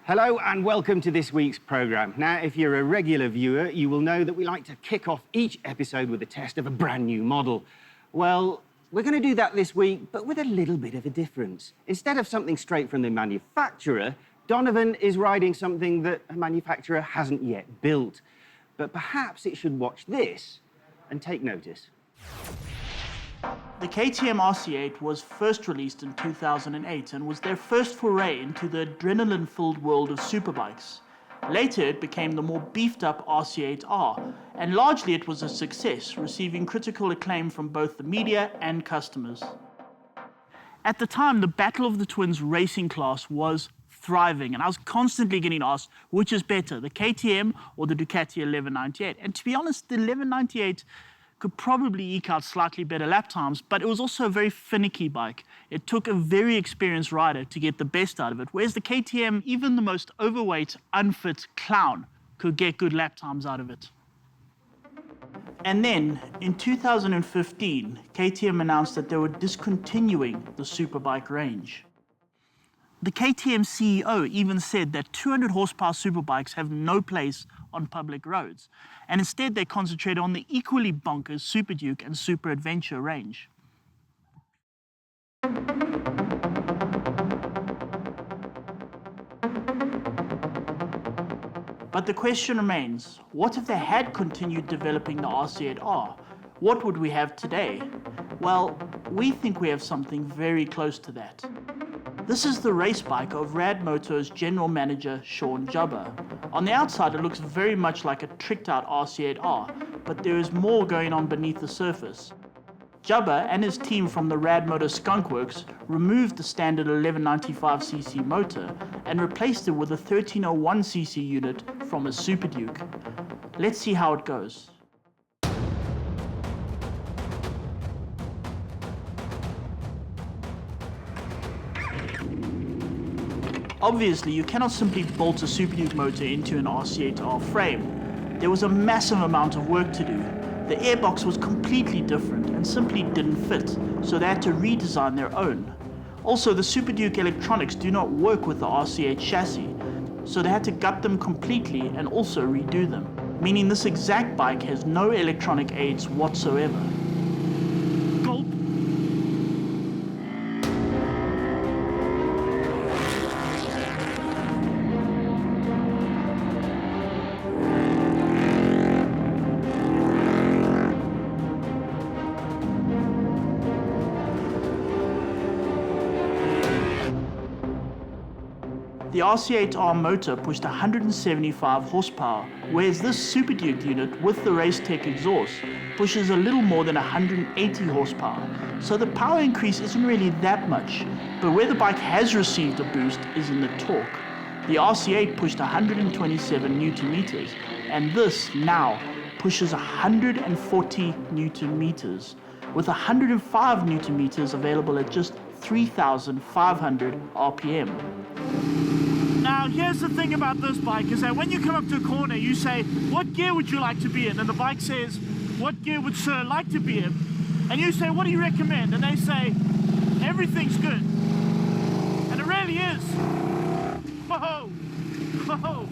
Hello and welcome to this week's programme. Now, if you're a regular viewer, you will know that we like to kick off each episode with a test of a brand new model. Well, we're going to do that this week, but with a little bit of a difference. Instead of something straight from the manufacturer, Donovan is riding something that a manufacturer hasn't yet built. But perhaps it should watch this and take notice. The KTM RC8 was first released in 2008 and was their first foray into the adrenaline-filled world of superbikes. Later, it became the more beefed-up RC8R, and largely it was a success, receiving critical acclaim from both the media and customers. At the time, the Battle of the Twins racing class was thriving, and I was constantly getting asked, which is better, the KTM or the Ducati 1198? And to be honest, the 1198 could probably eke out slightly better lap times, but it was also a very finicky bike. It took a very experienced rider to get the best out of it, whereas the KTM, even the most overweight, unfit clown, could get good lap times out of it. And then, in 2015, KTM announced that they were discontinuing the superbike range. The KTM CEO even said that 200 horsepower superbikes have no place on public roads, and instead they concentrate on the equally bonkers Super Duke and Super Adventure range. But the question remains, what if they had continued developing the RC8R? What would we have today? Well, we think we have something very close to that. This is the race bike of Rad Moto's general manager, Sean Jubber. On the outside, it looks very much like a tricked-out RC8R, but there is more going on beneath the surface. Jubber and his team from the Rad Moto Skunk Works removed the standard 1195cc motor and replaced it with a 1301cc unit from a Super Duke. Let's see how it goes. Obviously, you cannot simply bolt a Super Duke motor into an RC8R frame. There was a massive amount of work to do. The airbox was completely different and simply didn't fit, so they had to redesign their own. Also, the Super Duke electronics do not work with the RC8 chassis, so they had to gut them completely and also redo them, meaning this exact bike has no electronic aids whatsoever. Gulp. The RC8R motor pushed 175 horsepower, whereas this Super Duke unit with the Racetech exhaust pushes a little more than 180 horsepower. So the power increase isn't really that much, but where the bike has received a boost is in the torque. The RC8 pushed 127 Newton meters, and this now pushes 140 Newton meters, with 105 Newton meters available at just 3,500 RPM. Now, here's the thing about this bike, is that when you come up to a corner, you say, what gear would you like to be in? And the bike says, what gear would sir like to be in? And you say, what do you recommend? And they say, everything's good. And it really is. Whoa, whoa.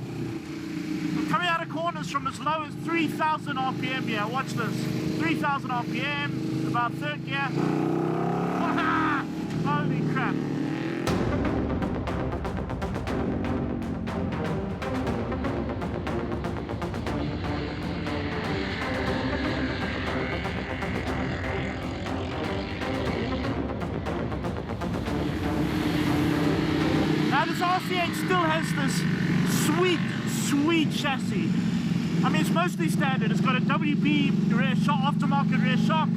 We're coming out of corners from as low as 3,000 RPM here. Watch this. 3,000 RPM, about third gear. Holy crap. Now this RC8 still has this sweet chassis. I mean, it's mostly standard. It's got a WB rear shock, aftermarket rear shock,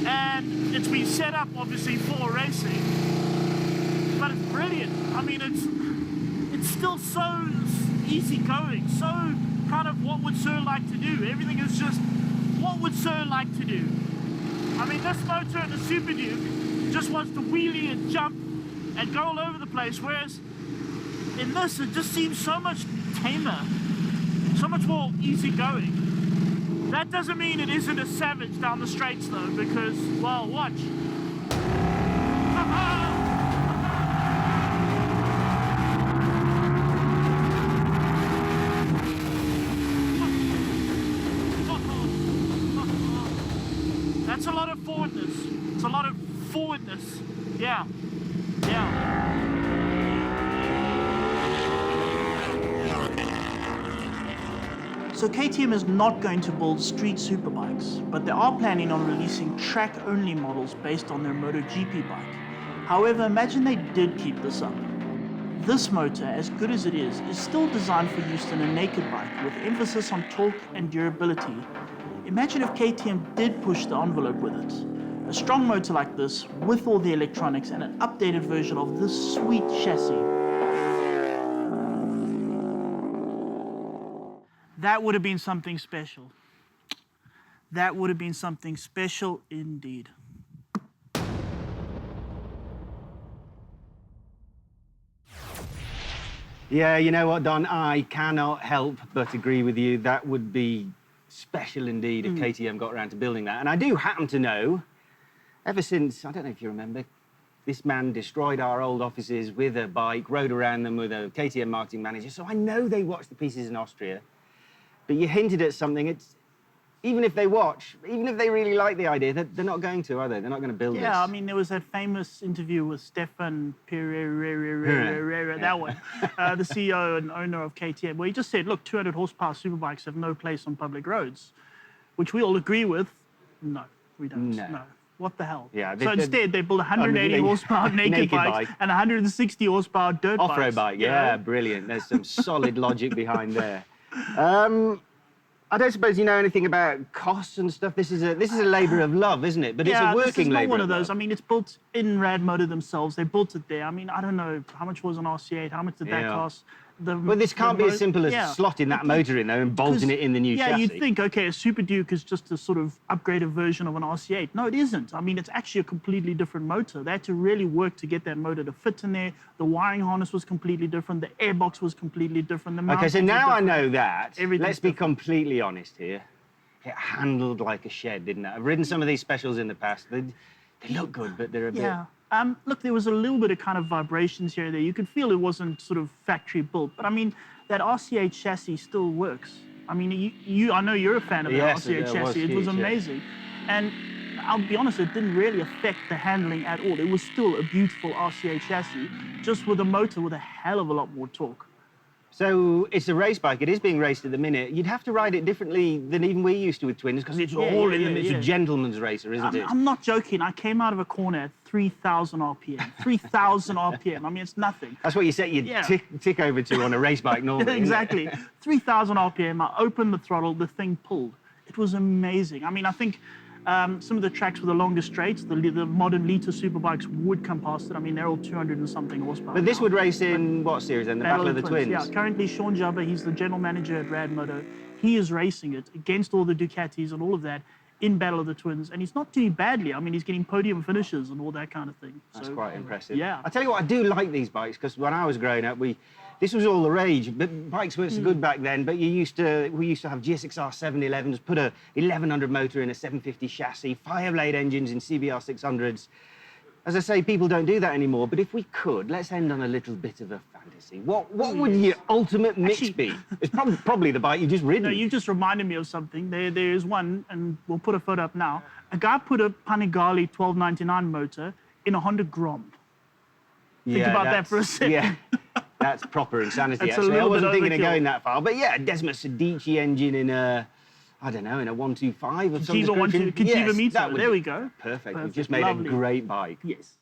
and it's been set up obviously for racing. But it's brilliant. I mean, it's still so easy going, so kind of what would Sir like to do. Everything is just what would Sir like to do. I mean, this motor in the Super Duke just wants to wheelie and jump and go all over the place, whereas in this it just seems so much tamer, so much more easygoing. That doesn't mean it isn't a savage down the straights though, because, well, watch. of forwardness. It's a lot of forwardness. Yeah. Yeah. So KTM is not going to build street superbikes, but they are planning on releasing track-only models based on their MotoGP bike. However, imagine they did keep this up. This motor, as good as it is still designed for use in a naked bike with emphasis on torque and durability. Imagine if KTM did push the envelope with it. A strong motor like this, with all the electronics and an updated version of this sweet chassis. That would have been something special. That would have been something special indeed. Yeah, you know what, Don? I cannot help but agree with you. That would be special indeed if KTM got around to building that. And I do happen to know, ever since, I don't know if you remember, this man destroyed our old offices with a bike, rode around them with a KTM marketing manager. So I know they watched the pieces in Austria. But you hinted at something. It's even if they watch, even if they really like the idea, they're not going to, are they? They're not going to build this. Yeah, I mean, there was that famous interview with Stefan Pereira, that one, the CEO and owner of KTM, where he just said, look, 200 horsepower superbikes have no place on public roads, which we all agree with. No, we don't. No. What the hell? Yeah, so instead, they build 180 horsepower naked bikes and 160 horsepower dirt bikes. Off-road bike, yeah, brilliant. There's some solid logic behind there. I don't suppose you know anything about costs and stuff. This is a labour of love, isn't it? But it's a working labour. Yeah, this is not one of those. Love. I mean, it's built in Rad Motor themselves. They built it there. I mean, I don't know how much was an RC8. How much did that cost? Well, this can't be as simple as slotting that motor in there and bolting it in the new chassis. Yeah, you'd think, okay, a Super Duke is just a sort of upgraded version of an RC8. No, it isn't. I mean, it's actually a completely different motor. They had to really work to get that motor to fit in there. The wiring harness was completely different. The airbox was completely different. Okay, so now I know that. Let's be completely honest here. It handled like a shed, didn't it? I've ridden some of these specials in the past. They look good, but they're a bit... Look, there was a little bit of kind of vibrations here and there. You could feel it wasn't sort of factory built, but I mean, that RC8 chassis still works. I mean, I know you're a fan of that RC8 chassis. It was amazing. And I'll be honest, it didn't really affect the handling at all. It was still a beautiful RC8 chassis, just with a motor with a hell of a lot more torque. So it's a race bike. It is being raced at the minute. You'd have to ride it differently than even we used to with twins, because it's all in the... It's a gentleman's racer, isn't it? I'm not joking. I came out of a corner at 3,000 RPM. 3,000 RPM. I mean, it's nothing. That's what you said you'd tick over to on a race bike normally. Exactly. 3,000 RPM. I opened the throttle. The thing pulled. It was amazing. I mean, I think some of the tracks with the longer straights, the modern liter superbikes would come past it. I mean, they're all 200 and something horsepower. But this would race in what series then? The Battle of the Twins? Yeah, currently Sean Jabba, he's the general manager at Rad Moto. He is racing it against all the Ducatis and all of that in Battle of the Twins. And he's not doing badly. I mean, he's getting podium finishes and all that kind of thing. That's quite impressive. Yeah. I tell you what, I do like these bikes, because when I was growing up, this was all the rage. But bikes weren't so good back then. But we used to have GSXR 711s, put a 1100 motor in a 750 chassis, Fireblade engines in CBR 600s. As I say, people don't do that anymore. But if we could, let's end on a little bit of a fantasy. What would your ultimate mix be? It's probably the bike you've just ridden. No, you just reminded me of something. There is one, and we'll put a photo up now. A guy put a Panigale 1299 motor in a Honda Grom. Think about that for a second. Yeah. That's proper insanity, actually. I wasn't thinking of going that far. But yeah, Desma Sedici engine in a, I don't know, in a 125 of some description. Kajiva Meter. There we go. Perfect. We've just made a great bike. Yes.